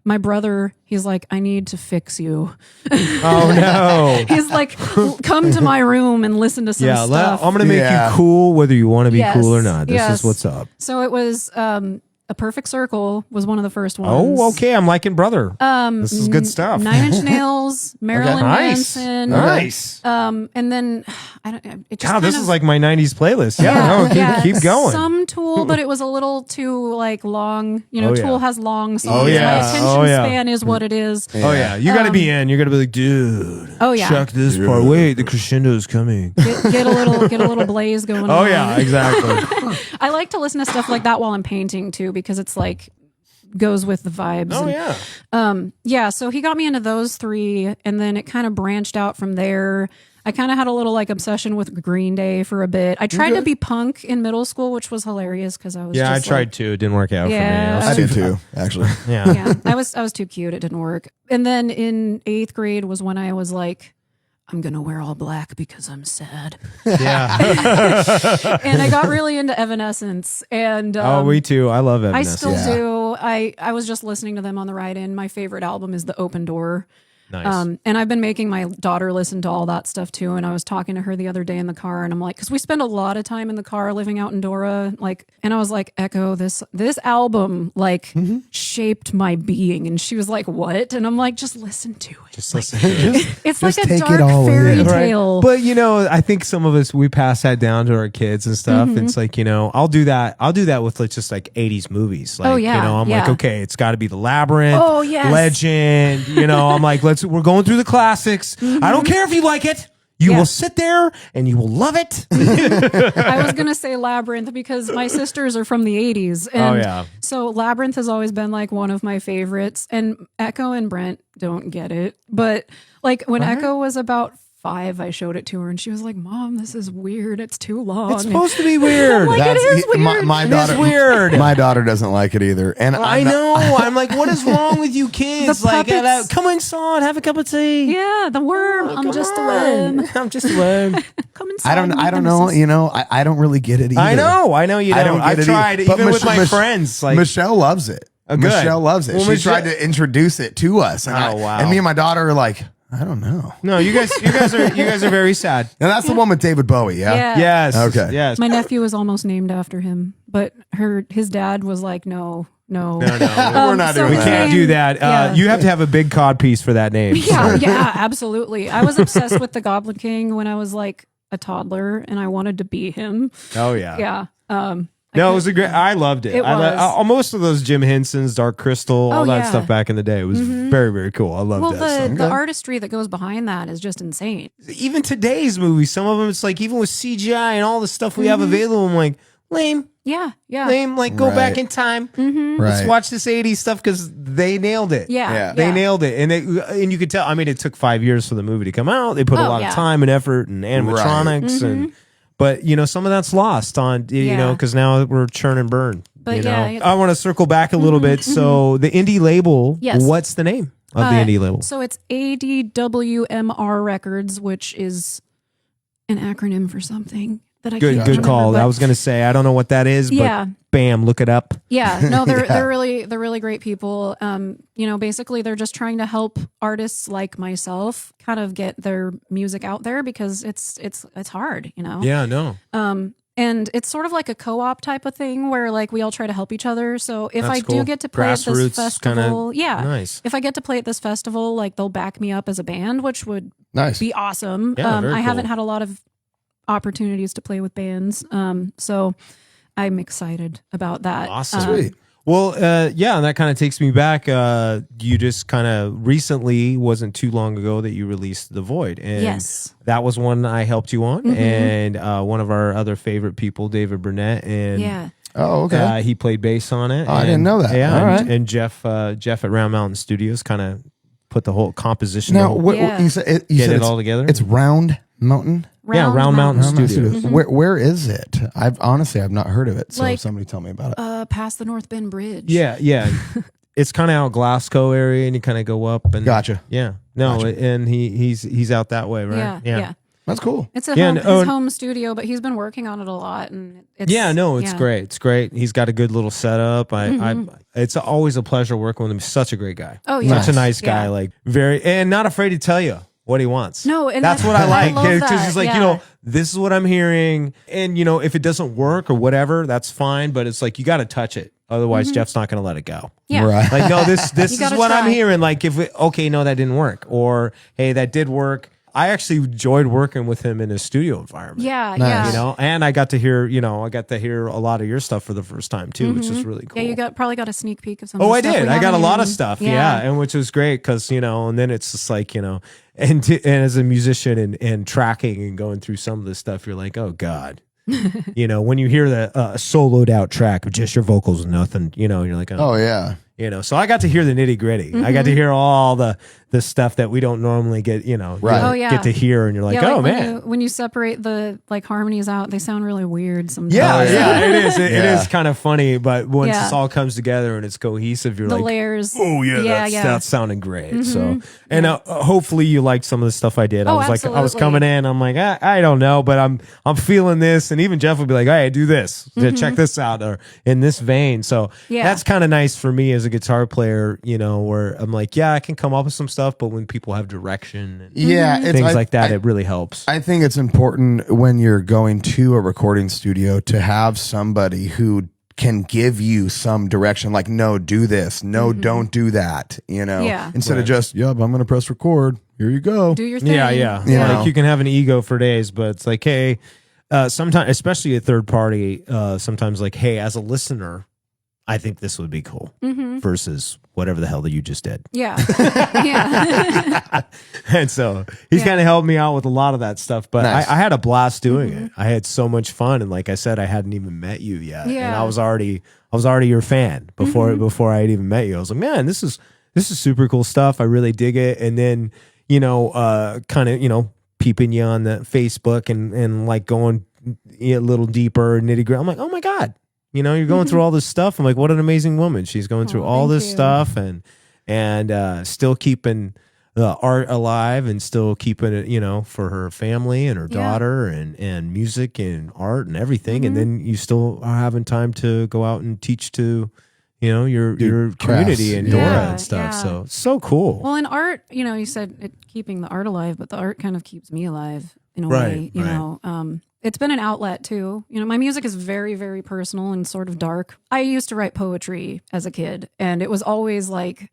my brother, he's like, I need to fix you. Oh no. He's like, come to my room and listen to some Yeah, stuff. I'm gonna make Yeah. you cool whether you want to be Yes, cool or not. This yes. is what's up. So it was A Perfect Circle was one of the first ones. Oh, okay. I'm liking brother. This is good stuff. 9 Inch Nails, Marilyn Nice. Manson. Nice. And then I don't. It just God, this kind is of- like my '90s playlist. Yeah, no, keep going. Some Tool, but it was a little too like long. Oh, yeah. Tool has long songs. yeah. My attention Oh, yeah. span is what it is. Oh yeah, you got to be in. You got to be like, dude. Oh, yeah. Check this part. Wait, the crescendo is coming. Get a little blaze going on. Oh yeah, exactly. I like to listen to stuff like that while I'm painting too, because it's like goes with the vibes. Oh And, yeah. so he got me into those 3, and then it kind of branched out from there. I kind of had a little like obsession with Green Day for a bit. I tried to be punk in middle school, which was hilarious because I was Yeah, I just tried like, to. It didn't work out Yeah. for me. I do too, actually. Yeah. yeah, I was too cute. It didn't work. And then in 8th grade was when I was like, I'm gonna wear all black because I'm sad. Yeah. And I got really into Evanescence. And Oh, me too. I love I Evanescence. still Yeah. do. I was just listening to them on the ride in. My favorite album is The Open Door. Nice. And I've been making my daughter listen to all that stuff too. And I was talking to her the other day in the car, and I'm like, because we spend a lot of time in the car living out in Dora, like, and I was like, Echo, this album like shaped my being, and she was like, what? And I'm like, just listen to it. Just listen. to it. It's like just a take it dark all fairy in. tale. But I think some of us, we pass that down to our kids and stuff. It's like, I'll do that with like just like 80s movies. Like, I'm like, okay, it's got to be The Labyrinth, Oh, yes. Legend. I'm like, we're going through the classics. I don't care if you like it. You will sit there and you will love it. I was gonna say Labyrinth because my sisters are from the 80s. And so Labyrinth has always been like one of my favorites. And Echo and Brent don't get it. But like when Echo was about 5, I showed it to her and she was like, Mom, this is weird. It's too long. It's supposed to be weird. I'm like, it is weird. My It daughter, is weird. My daughter doesn't like it either. And I know. I'm like, what is wrong with you kids? The Like, puppets. come inside, have a cup of tea. Yeah, the worm. I'm just a worm. I'm just a worm. Come inside. I don't know. I don't really get it either. I know you I don't. don't get I've it tried, either. But even with my friends. Like, Michelle loves it. good. Michelle loves it. Well, She tried to introduce it to us. And wow. And me and my daughter are like, I don't know. no, you guys are very sad. And that's the one with David Bowie, yeah? Yeah. Yes. Okay. Yes. My nephew was almost named after him, but his dad was like, no. We're not so doing We that. can't do that. Yeah. You have to have a big cod piece for that name. Yeah, absolutely. I was obsessed with the Goblin King when I was like a toddler, and I wanted to be him. Oh yeah. Yeah. No, it was a great. I loved it. It was. Most of those Jim Henson's, Dark Crystal, all that yeah. stuff back in the day. It was very, very cool. I loved Well, that stuff. the artistry that goes behind that is just insane. Even today's movies, some of them, it's like even with CGI and all the stuff we have available, I'm like, lame. Yeah, yeah. Lame. Like, go Right. back in time. Let's Right. watch this 80s stuff because they nailed it. Yeah. They nailed it, and you could tell. I mean, it took 5 years for the movie to come out. They put a lot of time and effort and animatronics, and but some of that's lost on because now we're churn and burn. But I want to circle back a little bit. So the indie label, Yes. what's the name of the indie label? So it's ADWMR Records, which is an acronym for something that I can't Good remember, call. but- I was going to say I don't know what that is, Yeah. but bam, look it up. Yeah, no, they're really great people. Basically they're just trying to help artists like myself kind of get their music out there because it's hard, Yeah, no. And it's sort of like a co-op type of thing where like we all try to help each other. So if That's I cool. do get to play at Grassroots this festival, nice. if I get to play at this festival, like they'll back me up as a band, which would Nice. be awesome. Yeah, very I haven't cool. had a lot of opportunities to play with bands. So I'm excited about that. Awesome. Sweet. Well, and that kind of takes me back. You just kind of recently, wasn't too long ago, that you released The Void. And Yes. that was one I helped you on. And one of our other favorite people, David Burnett. And Yeah. Oh, okay. he played bass on it. Oh, I didn't know that. Yeah. All and, right. and Jeff at Round Mountain Studios kind of put the whole composition, Now, the whole- what Yeah. you said get it's, it all together. It's Round Mountain. Round Mountain Studios. Where is it? I've not heard of it. So Like- somebody tell me about it. Past the North Bend Bridge. Yeah. It's kind of out Glasgow area, and you kind of go up and Gotcha. Yeah, no, Gotcha. and he's out that way, right? Yeah. That's cool. It's a Yeah, home, and- his home studio, but he's been working on it a lot, and it's It's great. It's great. He's got a good little setup. It's always a pleasure working with him. He's such a great guy. Oh, yeah. Such a nice guy. Yeah. Like and not afraid to tell you what he wants. No, and that's what I like. love Because that. he's like, Yeah. this is what I'm hearing, and if it doesn't work or whatever, that's fine. But it's like you got to touch it, otherwise Jeff's not going to let it go. Yeah. Right. Like, no, this You is gotta what I'm try. hearing. Like, no, that didn't work, or hey, that did work. I actually enjoyed working with him in his studio environment. Yeah, Nice. yeah. And I got to hear, a lot of your stuff for the first time too, which is really cool. Yeah, you probably got a sneak peek of some. Oh, of the I stuff did. we I got a haven't lot of even- stuff. Yeah. And which was great because, and then it's just like, and as a musician and tracking and going through some of this stuff, you're like, oh God. When you hear the soloed out track of just your vocals and nothing, you're like, Oh yeah. so I got to hear the nitty gritty. I got to hear all the stuff that we don't normally get, Right. Oh, yeah. get to hear. And you're like, Yeah, oh like man. when you separate the like harmonies out, they sound really weird sometimes. Yeah, yeah. it is. It Yeah. is kind of funny, but once Yeah. this all comes together and it's cohesive, you're The like, layers. oh yeah, that's sounding great. So, and hopefully you like some of the stuff I did. I Oh, was like, I was absolutely. coming in, I'm like, I don't know, but I'm feeling this, and even Jeff would be like, hey, do this, check this out, or in this vein. So Yeah. that's kind of nice for me as a guitar player, you know, where I'm like, yeah, I can come up with some stuff, but when people have direction and things like that, it really helps. I think it's important when you're going to a recording studio to have somebody who can give you some direction, like, no, do this, no, don't do that, you know, instead of just, I'm going to press record. Here you go. Do your thing. Yeah. Like you can have an ego for days, but it's like, hey, sometimes, especially a third party, sometimes like, hey, as a listener, I think this would be cool versus whatever the hell that you just did. Yeah. Yeah. And so he's kind of helped me out with a lot of that stuff, but I had a blast doing it. I had so much fun. And like I said, I hadn't even met you yet. Yeah. And I was already your fan before I had even met you. I was like, man, this is super cool stuff. I really dig it. And then, you know, kind of, you know, peeping you on the Facebook and like going a little deeper, nitty gritty. I'm like, oh my God. You know, you're going through all this stuff. I'm like, what an amazing woman. She's going through all this stuff and still keeping the art alive and still keeping it, you know, for her family and her daughter and music and art and everything. And then you still are having time to go out and teach to, you know, your community and Dora and stuff. So cool. Well, in art, you know, you said keeping the art alive, but the art kind of keeps me alive in a way, you know. It's been an outlet too. You know, my music is very, very personal and sort of dark. I used to write poetry as a kid, and it was always like,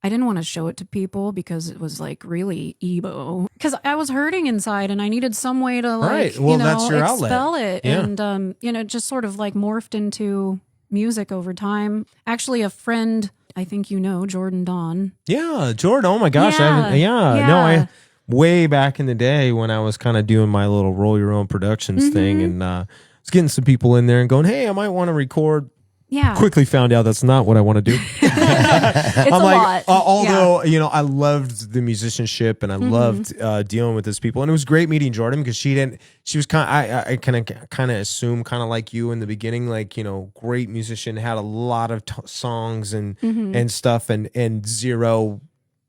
I didn't want to show it to people because it was like really emo. Because I was hurting inside and I needed some way to like, you know, that's your expel outlet. it. And, you know, just sort of like morphed into music over time. Actually, a friend, I think you know, Jordan Don. Yeah, Jordan. Oh my gosh. No, way back in the day when I was kind of doing my little roll your own productions thing and was getting some people in there and going, hey, I might want to record. Yeah. Quickly found out that's not what I want to do. It's I'm like, although, you know, I loved the musicianship and I loved dealing with these people. And it was great meeting Jordan because she was I kind of assumed kind of like you in the beginning, like, you know, great musician, had a lot of songs and stuff and zero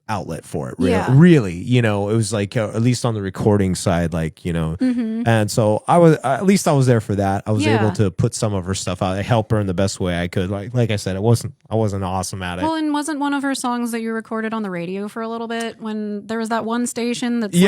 outlet for it really, you know, it was like at least on the recording side, like, you know, and so I was there for that. I was able to put some of her stuff out, help her in the best way I could. Like I said, I wasn't awesome at it. Well, and wasn't one of her songs that you recorded on the radio for a little bit when there was that one station that's we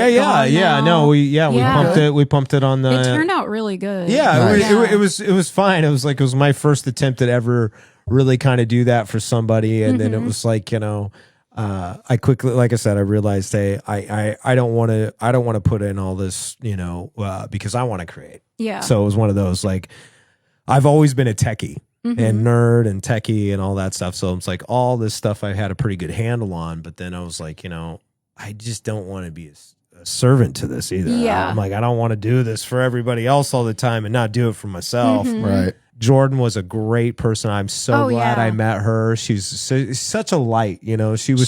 pumped it on the. It turned out really good. It was fine. It was my first attempt at ever really kind of do that for somebody, and then it was like, you know. I quickly, like I said, I realized, hey, I don't want to put in all this, you know, because I want to create. Yeah. So it was one of those, like, I've always been a techie and nerd and techie and all that stuff. So it's like all this stuff I had a pretty good handle on, but then I was like, you know, I just don't want to be a servant to this either. Yeah. I'm like, I don't want to do this for everybody else all the time and not do it for myself. Right. Jordan was a great person. I'm so glad I met her. She's such a light, you know. She's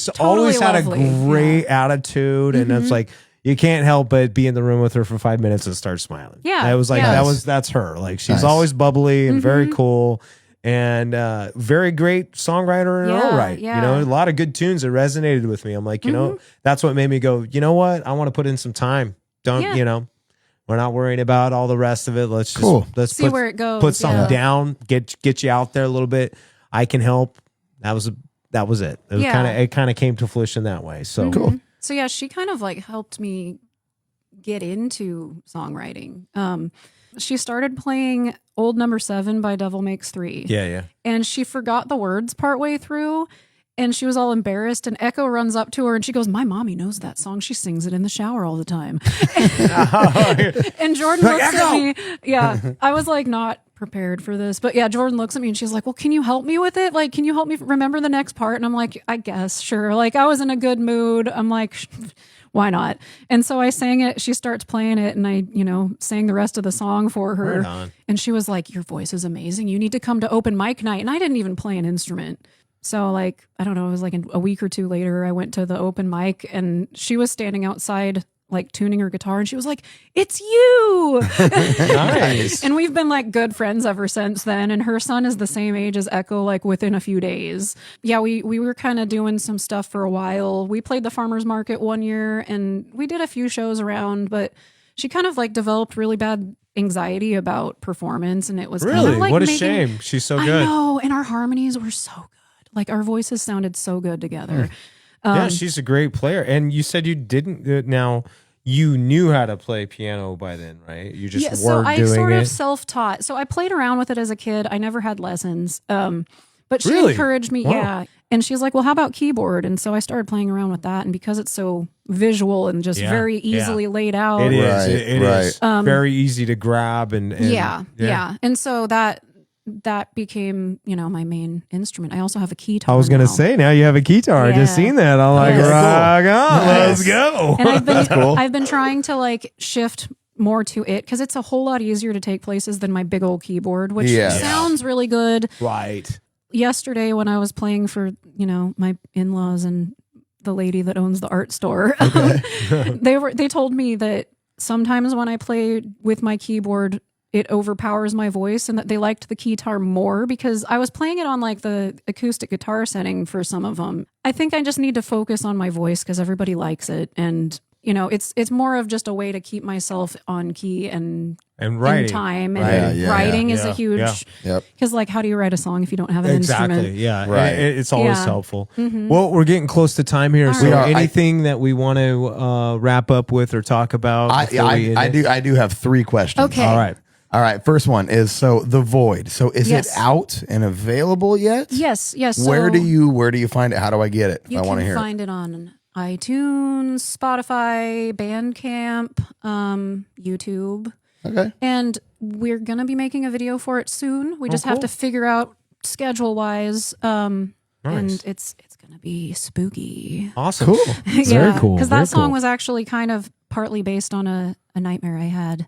totally always had lovely. A great attitude, and it's like you can't help but be in the room with her for 5 minutes and start smiling. Yeah, I was like, that's her. Like she's always bubbly and very cool, and very great songwriter in her own right. Yeah. You know, a lot of good tunes that resonated with me. I'm like, you know, that's what made me go, you know what? I want to put in some time. You know. We're not worrying about all the rest of it. Let's just see where it goes. Put something down, get you out there a little bit. I can help. That was it. It kind of came to fruition that way. So cool. So yeah, she kind of like helped me get into songwriting. She started playing Old Number 7 by Devil Makes 3. Yeah. And she forgot the words partway through. And she was all embarrassed, and Echo runs up to her and she goes, my mommy knows that song. She sings it in the shower all the time. And Jordan looks at me. Yeah, I was like not prepared for this. But yeah, Jordan looks at me and she's like, well, can you help me with it? Like, can you help me remember the next part? And I'm like, I guess, sure. Like, I was in a good mood. I'm like, why not? And so I sang it. She starts playing it and I, you know, sang the rest of the song for her. Right on. And she was like, your voice is amazing. You need to come to open mic night. And I didn't even play an instrument. So like, I don't know, it was like a week or two later, I went to the open mic and she was standing outside like tuning her guitar and she was like, it's you. Nice. And we've been like good friends ever since then. And her son is the same age as Echo, like within a few days. Yeah, we were kind of doing some stuff for a while. We played the farmer's market one year and we did a few shows around, but she kind of like developed really bad anxiety about performance. And it was really, kind of like what a shame. She's so good. I know, and our harmonies were so good. like our voices sounded so good together. Yeah, she's a great player. And you said you didn't now. You knew how to play piano by then, right? You just so weren't I doing sort of it. self-taught. So I played around with it as a kid. I never had lessons. But she Really? encouraged me, Wow. yeah. And she's like, well, how about keyboard? And so I started playing around with that. And because it's so visual and just Yeah, very easily laid out. It is. Right, It is very easy to grab and yeah. And so that became, my main instrument. I also have a keytar. I was gonna now. say now you have a guitar. I just Yeah. seen that. I'm like, Yes. rock on, Nice. let's go. And I've been trying to like shift more to it because it's a whole lot easier to take places than my big old keyboard, which Yeah. sounds really good. Right. Yesterday when I was playing for, my in-laws and the lady that owns the art store, they told me that sometimes when I play with my keyboard, it overpowers my voice, and that they liked the keytar more because I was playing it on like the acoustic guitar setting for some of them. I think I just need to focus on my voice because everybody likes it. And, it's more of just a way to keep myself on key and writing. in time. Right. And Yeah, writing is yeah, a huge, yeah. Yep. because like, how do you write a song if you don't have an Exactly. instrument? Yeah. Right. It's always Yeah. helpful. Well, we're getting close to time here. So We are. anything that we want to wrap up with or talk about? before we end I it? I do have 3 questions. Okay. All right. All right. First one is, so The Void. So is Yes. it out and available yet? Yes. So Where do you find it? How do I get it? You I want to can hear find it on iTunes, Spotify, Bandcamp, YouTube. it. Okay. And we're going to be making a video for it soon. We just have to figure out schedule wise. And it's going to be spooky. Awesome. Cool. Very cool. Because very that song cool. was actually kind of partly based on a nightmare I had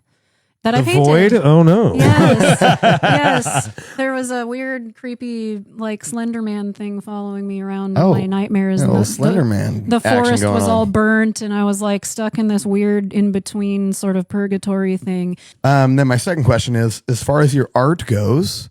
that I The painted. Void? Oh no. Yes. Yes. There was a weird, creepy, like Slender Man thing following me around Oh, my nightmares. Yeah, and little Slender Man. the action forest going was on. all burnt, and I was like stuck in this weird in between sort of purgatory thing. Then my second question is, as far as your art goes,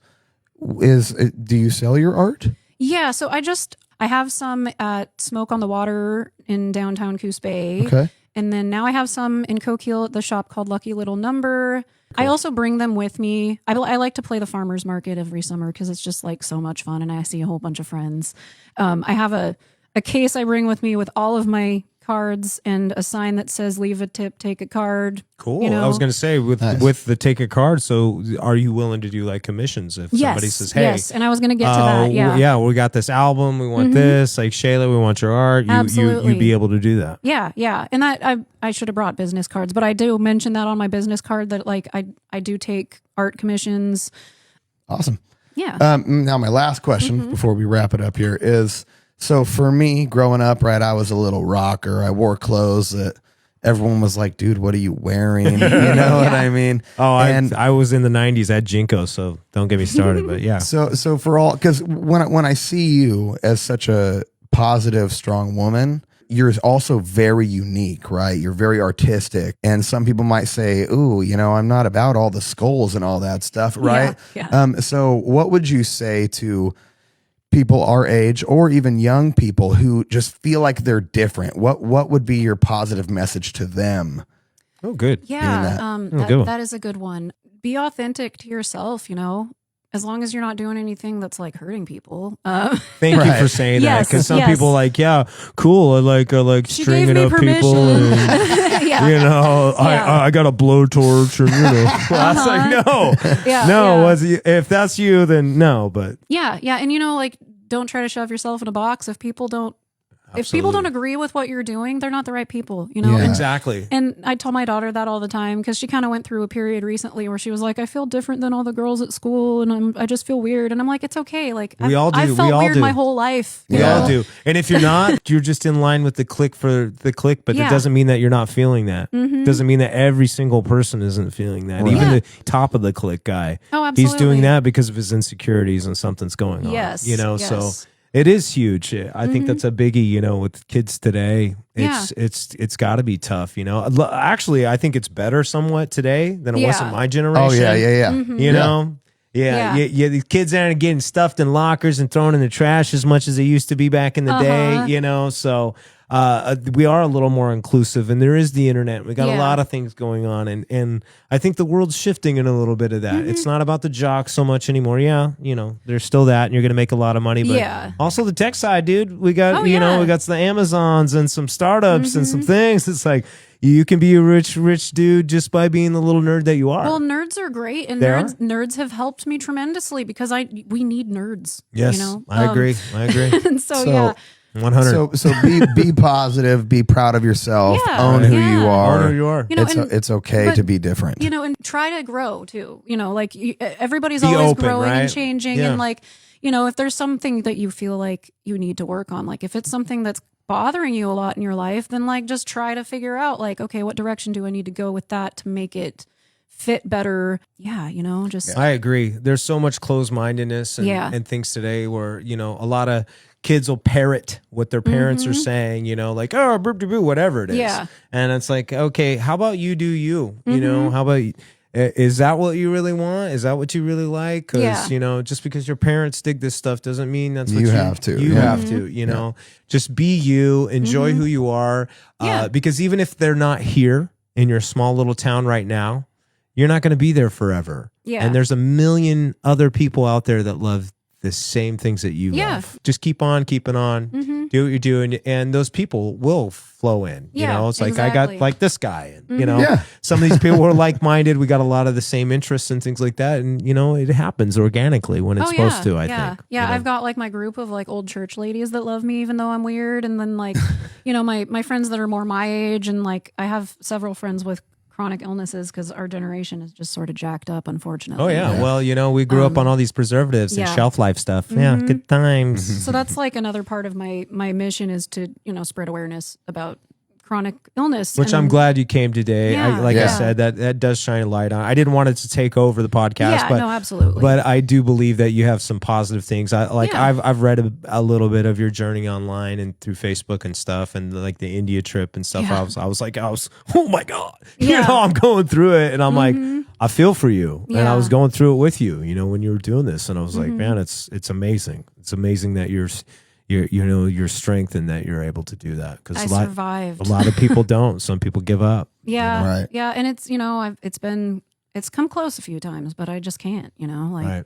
do you sell your art? Yeah. So I have some at Smoke on the Water in downtown Coos Bay. Okay. And then now I have some in Coquille at the shop called Lucky Little Number. I also bring them with me. I like to play the farmer's market every summer because it's just like so much fun, and I see a whole bunch of friends. I have a case I bring with me with all of my cards and a sign that says "Leave a tip, take a card." Cool. You know? I was going to say with the take a card. So are you willing to do like commissions if somebody says, "Hey, yes," and I was going to get to that. Yeah, we got this album. We want this. Like Shayla, we want your art. Absolutely. You'd be able to do that. Yeah, and that I should have brought business cards, but I do mention that on my business card that like I do take art commissions. Awesome. Yeah. Now my last question before we wrap it up here is, so for me growing up, right, I was a little rocker. I wore clothes that everyone was like, dude, what are you wearing? You know what I mean? Oh, and I was in the 90s at Jinko, so don't get me started. But yeah. so for all, because when I see you as such a positive, strong woman, you're also very unique, right? You're very artistic. And some people might say, ooh, I'm not about all the skulls and all that stuff, right? Yeah. So what would you say to people our age or even young people who just feel like they're different? What would be your positive message to them? Oh, good. Yeah, good one. that is a good one. Be authentic to yourself, as long as you're not doing anything that's like hurting people. Thank you Right. for saying that, Yes, because some yes. people like, yeah, cool. I like She stringing gave me up permission. people. And, yeah. I Yeah. got a blowtorch, and I was like, no, Yeah, no. yeah. If that's you, then no. But Yeah, and like don't try to shove yourself in a box. If people don't agree with what you're doing, they're not the right people, Yeah. And, exactly. and I tell my daughter that all the time because she kind of went through a period recently where she was like, I feel different than all the girls at school, and I just feel weird. And I'm like, it's okay. Like We all do. I We felt all weird do. my whole life. We Yeah. all do. And if you're not, you're just in line with the click for the click, but it Yeah. doesn't mean that you're not feeling that. Doesn't mean that every single person isn't feeling that. Right. Even Yeah. the top of the click guy. Oh, He's doing absolutely. that because of his insecurities and something's going on. Yes, So yes. it is huge. I think that's a biggie, with kids today. It's got to be tough, Actually, I think it's better somewhat today than it was in Yeah. my generation. Oh yeah. You know? Yeah. These kids aren't getting stuffed in lockers and thrown in the trash as much as they used to be back in the day, So we are a little more inclusive, and there is the internet. We got a Yeah. lot of things going on, and I think the world's shifting in a little bit of that. Mm-hmm. It's not about the jocks so much anymore. Yeah, there's still that, and you're going to make a lot of money. But Yeah. also the tech side, dude. We got Oh, yeah. we got the Amazons and some startups and some Mm-hmm. things. It's like you can be a rich dude just by being the little nerd that you are. Well, nerds are great, and They nerds have helped me tremendously because we need nerds. yes, you know? I agree. And so yeah, 100. So be positive, be proud of yourself, Yeah, own who yeah. you are. Own who you are. You know, It's okay but- to be different. and try to grow too. Like everybody's Be always open, growing right? and changing, Yeah. and like if there's something that you feel like you need to work on, like if it's something that's bothering you a lot in your life, then like just try to figure out like, okay, what direction do I need to go with that to make it fit better? Yeah, just I agree. There's so much closed-mindedness Yeah. and things today where, a lot of kids will parrot what their parents are saying, like, oh, boop, boop, boop, whatever it is. Yeah. And it's like, okay, how about you do you? How about you? Is that what you really want? Is that what you really like? Because, Yeah. just because your parents dig this stuff doesn't mean that's what You have to. You Yeah. have to, just be you, enjoy who you are. Yeah. Because even if they're not here in your small little town right now, you're not going to be there forever. Yeah. And there's a million other people out there that love the same things that you Yeah. love. Just keep on keeping on. Do what you're doing, and those people will flow in. Yeah, It's like I got exactly. like this guy, and Yeah. some of these people are like-minded. We got a lot of the same interests and things like that, and it happens organically when it's supposed to. I think. Yeah, I've got like my group of like old church ladies that love me even though I'm weird, and then like my friends that are more my age, and like I have several friends with chronic illnesses because our generation is just sort of jacked up, unfortunately. Oh yeah. Well, we grew up on all these preservatives and yeah. shelf life stuff. Yeah, good times. So that's like another part of my mission is to spread awareness about chronic illness, Which and I'm glad you came today. Yeah. I Yeah. said, that does shine a light on. I didn't want it to take over the podcast, Yeah, but no, absolutely. But I do believe that you have some positive things. Yeah. I've read a little bit of your journey online and through Facebook and stuff, and like the India trip and stuff. Yeah. I was oh my god, Yeah. I'm going through it, and I'm like, I feel for you, and I Yeah. was going through it with you, when you were doing this, and I was like, man, it's amazing. It's amazing that your strength and that you're able to do that, because I a survived. lot of people don't. Some people give up. Yeah, Right. yeah, and it's it's come close a few times, but I just can't. Right.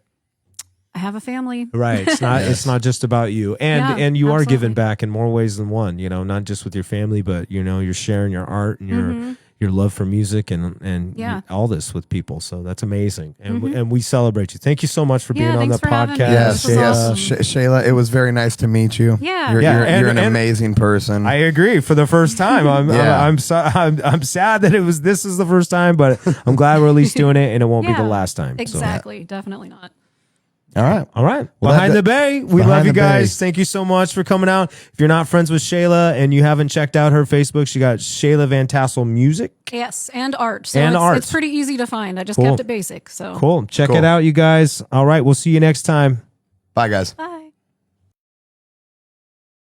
I have a family. Right. It's not it's not just about you. And Yeah, and you are absolutely. giving back in more ways than one, not just with your family, but you're sharing your art and your love for music and Yeah. all this with people. So that's amazing. And we celebrate you. Thank you so much for being Yeah, on the thanks for having me. podcast. Yes, This was yes. awesome. Shayla, it was very nice to meet you. Yeah. You're, Yeah, you're, and- you're an and- amazing person. I agree. For the first time, Yeah. I'm sad that this is the first time, but I'm glad we're at least doing it, and it won't be the Yeah, last time. So. Exactly. Definitely not. All right. All right. Well, Behind that- the Bay. We Behind love you the guys. Bay. Thank you so much for coming out. If you're not friends with Shayla and you haven't checked out her Facebook, she got Shayla Van Tassel Music. Yes, and art. So And it's, art. it's pretty easy to find. I just Cool. kept it basic. So Cool. Check Cool. it out, you guys. All right. We'll see you next time. Bye, guys. bye.